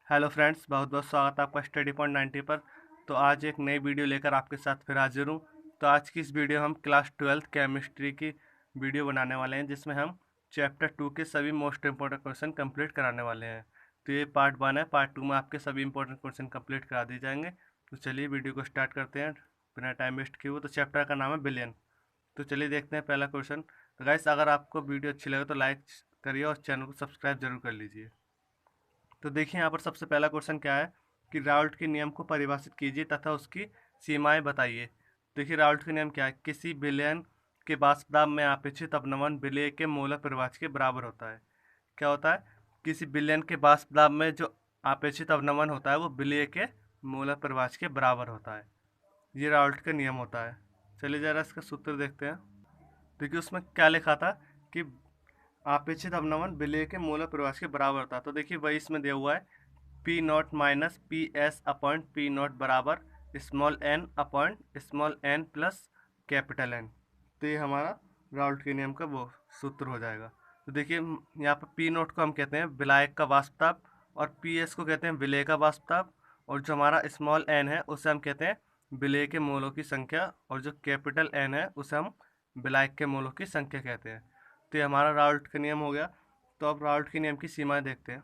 Hello friends, बहुत बहुत स्वागत है आपका स्टडी पॉइंट 90 पर। तो आज एक नई वीडियो लेकर आपके साथ फिर हाजिर हूँ। तो आज की इस वीडियो हम क्लास 12th केमिस्ट्री की वीडियो बनाने वाले हैं, जिसमें हम चैप्टर 2 के सभी मोस्ट इंपॉर्टेंट क्वेश्चन कंप्लीट कराने वाले हैं। तो ये पार्ट 1 है, पार्ट 2 में आपके सभी इंपॉर्टेंट क्वेश्चन कंप्लीट करा दिए जाएंगे। तो चलिए वीडियो को स्टार्ट करते हैं बिना टाइम वेस्ट किए हुए। तो चैप्टर का नाम है बिलियन। तो चलिए देखते हैं पहला क्वेश्चन। तो गाइस, अगर आपको वीडियो अच्छी लगे तो लाइक करिए और चैनल को सब्सक्राइब जरूर कर लीजिए। तो देखिए यहाँ पर सबसे पहला क्वेश्चन क्या है कि राउल्ट के नियम को परिभाषित कीजिए तथा उसकी सीमाएं बताइए। देखिए राउल्ट के नियम क्या है, किसी विलयन के वाष्प दाब में अपेक्षित अपनमन विलेय के मोलर परिभाष के बराबर होता है। क्या होता है, किसी विलयन के वाष्प दाब में जो अपेक्षित अवनमन होता है वो विलेय के मोलर परिभाष के बराबर होता है। ये राउल्ट का नियम होता है। चलिए जरा इसका सूत्र देखते हैं। देखिए उसमें क्या लिखा था कि अपेक्षित अवनमन विलेय के मोलर परिभाष के बराबर होता है। तो देखिए वही इसमें दिया हुआ है, P naught minus P S upon P naught बराबर small N upon small N plus capital N. तो ये हमारा राउल्ट के नियम का वो सूत्र हो जाएगा। तो देखिए यहाँ पर पी नोट को हम कहते हैं विलायक का वाष्प दाब और पी एस को कहते हैं विलेय का वाष्प दाब, और जो हमारा स्मॉल एन है उसे हम कहते हैं विलेय के मोलों की संख्या, और जो कैपिटल एन है उसे हम विलायक के मोलों की संख्या कहते हैं। तो ये हमारा राउल्ट का नियम हो गया। तो अब राउल्ट के नियम की सीमाएं देखते हैं।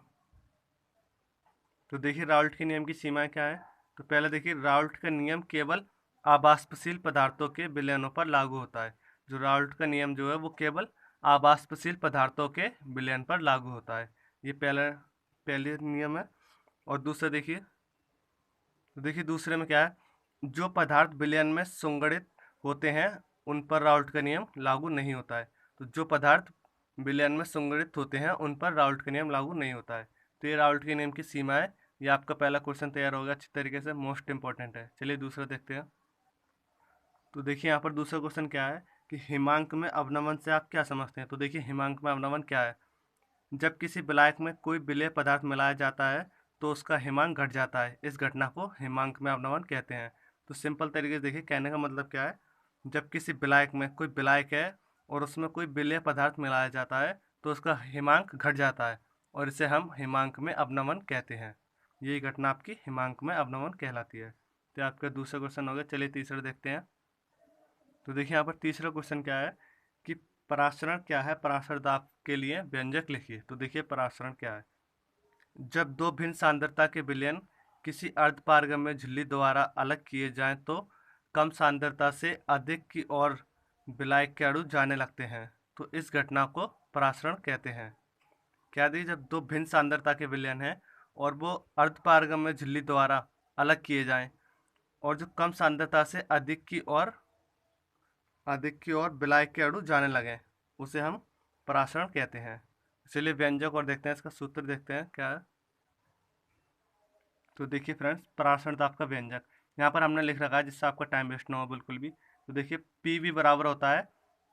तो देखिए राउल्ट के नियम की सीमाएं क्या है। तो पहले देखिए राउल्ट का नियम केवल आवाष्पशील पदार्थों के विलयनों पर लागू होता है। जो राउल्ट का नियम जो है वो केवल आवाष्पशील पदार्थों के विलयन पर लागू होता है। ये पहले नियम है। और दूसरा देखिए, तो देखिए दूसरे में क्या है, जो पदार्थ विलयन में संगणित होते हैं उन पर राउल्ट का नियम लागू नहीं होता है। तो जो पदार्थ विलयन में संगणित होते हैं उन पर राउल्ट का नियम लागू नहीं होता है। तो ये राउल्ट के नियम की सीमा है। ये आपका पहला क्वेश्चन तैयार होगा अच्छी तरीके से, मोस्ट इंपॉर्टेंट है। चलिए दूसरा देखते हैं। तो देखिए यहाँ पर दूसरा क्वेश्चन क्या है कि हिमांक में अवनमन से आप क्या समझते हैं। तो देखिए हिमांक में अवनमन क्या है, जब किसी विलायक में कोई विलेय पदार्थ मिलाया जाता है तो उसका हिमांक घट जाता है। इस घटना को हिमांक में अवनमन कहते हैं। तो सिंपल तरीके से देखिए कहने का मतलब क्या है, जब किसी विलायक में कोई विलायक है और उसमें कोई विलेय पदार्थ मिलाया जाता है तो उसका हिमांक घट जाता है, और इसे हम हिमांक में अवनमन कहते हैं। यही घटना आपकी हिमांक में अवनमन कहलाती है। तो आपका दूसरा क्वेश्चन हो गया। चलिए तीसरा देखते हैं। तो देखिए यहाँ पर तीसरा क्वेश्चन क्या है कि परासरण क्या है, परासरण दाब के लिए व्यंजक लिखिए। तो देखिए परासरण क्या है, जब दो भिन्न सांद्रता के विलयन किसी अर्धपारगम्य झिल्ली द्वारा अलग किए जाएं तो कम सांद्रता से अधिक की ओर विलायक के अणु जाने लगते हैं। तो इस घटना को परासरण कहते हैं। क्या दी, जब दो भिन्न सांद्रता के विलयन हैं और वो अर्धपारगम्य झिल्ली द्वारा अलग किए जाएं और जो कम सांद्रता से अधिक की ओर विलायक के अणु जाने लगे, उसे हम परासरण कहते हैं। चलिए व्यंजक और देखते हैं, इसका सूत्र देखते हैं क्या है। तो देखिए फ्रेंड्स, परासरण ताप का व्यंजक यहाँ पर हमने लिख रखा है जिससे आपका टाइम वेस्ट ना हो बिल्कुल भी। तो देखिए पी भी बराबर होता है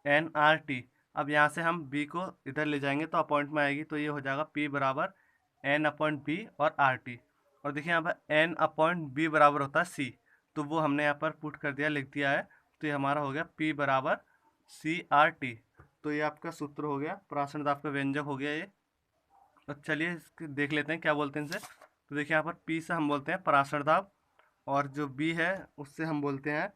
एन आर टी। अब यहाँ से हम बी को इधर ले जाएंगे तो अपॉइंट में आएगी, तो ये हो जाएगा पी बराबर एन अपॉइंट बी और आर टी। और देखिए यहाँ पर एन अपॉइंट बी बराबर होता है सी, तो वो हमने यहाँ पर पुट कर दिया, लिख दिया है। तो ये हमारा हो गया पी बराबर सी आर टी। तो ये आपका सूत्र हो गया, परासरण ताप का व्यंजक हो गया ये। तो चलिए देख लेते हैं क्या बोलते हैं इनसे। तो देखिए यहाँ पर पी से हम बोलते हैं परासरण दाब, और जो बी है उससे हम बोलते हैं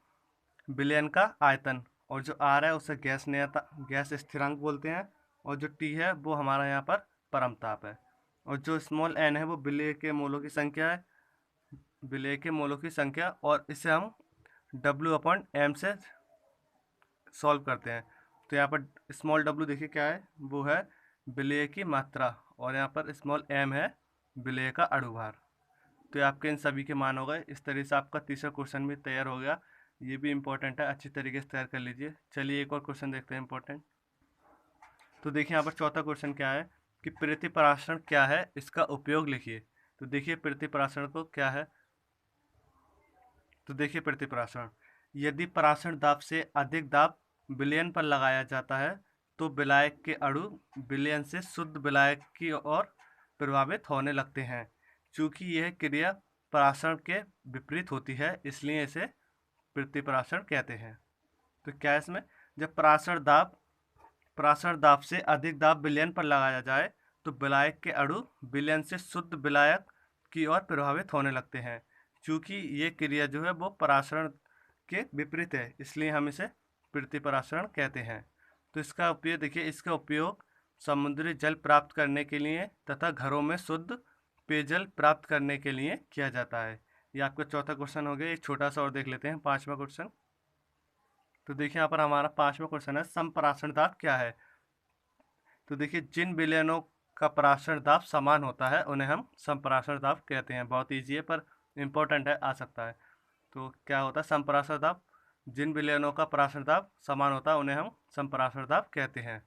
विलयन का आयतन, और जो आर है उसे गैस स्थिरांक बोलते हैं, और जो टी है वो हमारा यहाँ पर परम ताप है, और जो स्मॉल एन है वो विलेय के मोलों की संख्या है, विलेय के मोलों की संख्या, और इसे हम डब्ल्यू अपॉन एम से सॉल्व करते हैं। तो यहाँ पर स्मॉल डब्ल्यू देखिए क्या है, वो है विलेय की मात्रा, और यहाँ पर स्मॉल एम है विलेय का अणुभार। तो ये आपके इन सभी के मान हो गए। इस तरह से आपका तीसरा क्वेश्चन भी तैयार हो गया। ये भी इंपॉर्टेंट है, अच्छी तरीके से तैयार कर लीजिए। चलिए एक और क्वेश्चन देखते हैं इंपॉर्टेंट। तो देखिए यहाँ पर चौथा क्वेश्चन क्या है कि प्रतिपरासरण क्या है, इसका उपयोग लिखिए। तो देखिए प्रतिपरासरण को क्या है। तो देखिए प्रतिपरासरण, यदि परासरण दाब से अधिक दाब विलयन पर लगाया जाता है तो विलायक के अणु विलयन से शुद्ध विलायक की ओर प्रभावित होने लगते हैं। चूंकि यह क्रिया परासरण के विपरीत होती है इसलिए इसे प्रतिपरासरण कहते हैं। तो क्या है इसमें, जब परासरण दाब से अधिक दाब विलयन पर लगाया जाए तो विलायक के अणु विलयन से शुद्ध विलायक की ओर प्रभावित होने लगते हैं। चूँकि ये क्रिया जो है वो परासरण के विपरीत है, इसलिए हम इसे प्रतिपरासरण कहते हैं। तो इसका उपयोग देखिए, इसका उपयोग समुद्री जल प्राप्त करने के लिए तथा घरों में शुद्ध पेयजल प्राप्त करने के लिए किया जाता है। ये आपका चौथा क्वेश्चन हो गया। एक छोटा सा और देख लेते हैं, पांचवा क्वेश्चन। तो देखिए यहाँ पर हमारा पांचवा क्वेश्चन है, संपरासरण दाब क्या है। तो देखिए, जिन विलयनों का परासरण दाब समान होता है उन्हें हम संपरासरण दाब कहते हैं। बहुत ईजी है पर इम्पोर्टेंट है, आ सकता है। तो क्या होता है संपरासरण दाब? जिन विलयनों का परासरण दाब समान होता है उन्हें हम संपरासरण दाब कहते हैं।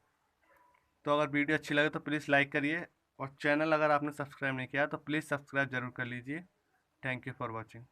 तो अगर वीडियो अच्छी लगे तो प्लीज़ लाइक करिए, और चैनल अगर आपने सब्सक्राइब नहीं किया तो प्लीज़ सब्सक्राइब जरूर कर लीजिए। Thank you for watching.